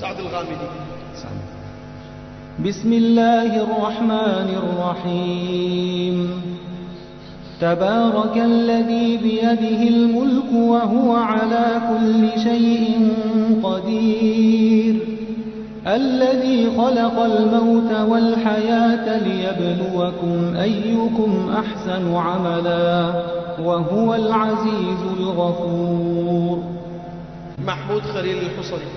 سعد الغامدي. بسم الله الرحمن الرحيم. تبارك الذي بيده الملك وهو على كل شيء قدير، الذي خلق الموت والحياة ليبلوكم أيكم أحسن عملا وهو العزيز الغفور. محمود خليل الحصري.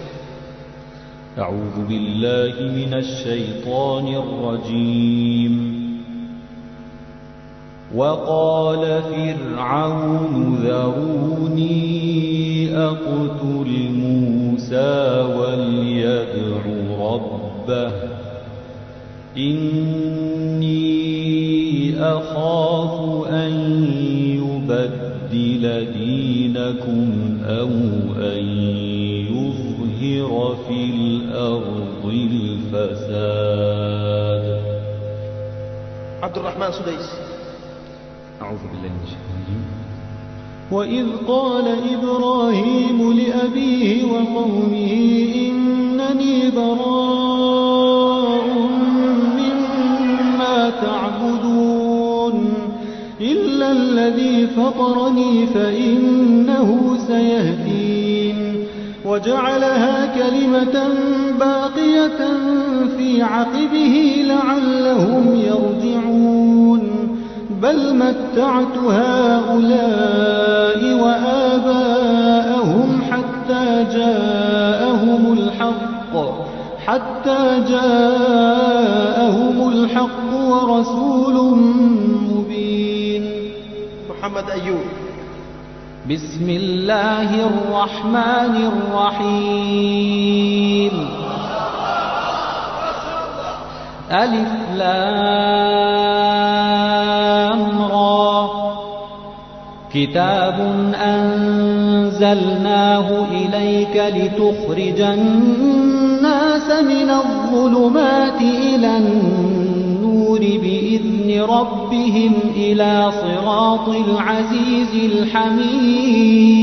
أعوذ بالله من الشيطان الرجيم. وقال فرعون ذروني أقتل موسى وليدع ربه إني أخاف أن يبدل دينكم أو أن يظهر في الأرض الفساد. عبد الرحمن سديس. أعوذ بالله من الشيطان الرجيم. وإذ قال إبراهيم لأبيه وقومه إنني براء مما تعبدون إلا الذي فطرني فإنه سيهدين، وجعلها كلمة باقية في عقبه لعلهم يرجعون بل متعت هؤلاء وآباءهم حتى جاءهم الحق ورسول مبين. محمد أيوب. بسم الله الرحمن الرحيم. ألف لام را. كتاب أنزلناه إليك لتخرج الناس من الظلمات إلى النور بإذن ربهم إلى صراط العزيز الحميد.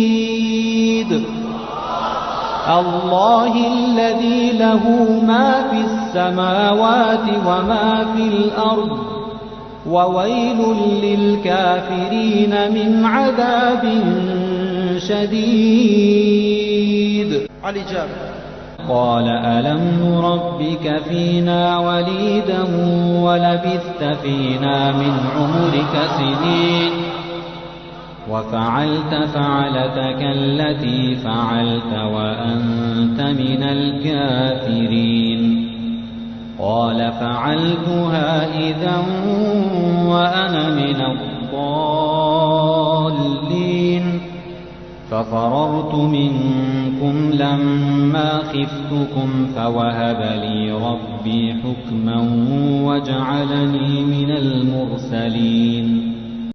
الله الذي له ما في السماوات وما في الأرض وويل للكافرين من عذاب شديد. علي جابر. قال ألم نربك فينا وليدا ولبثت فينا من عمرك سنين وفعلت فعلتك التي فعلت وأنت من الكافرين. قال فعلتها إذا وأنا من الضالين ففررت منكم لما خفتكم فوهب لي ربي حكما وجعلني من المرسلين.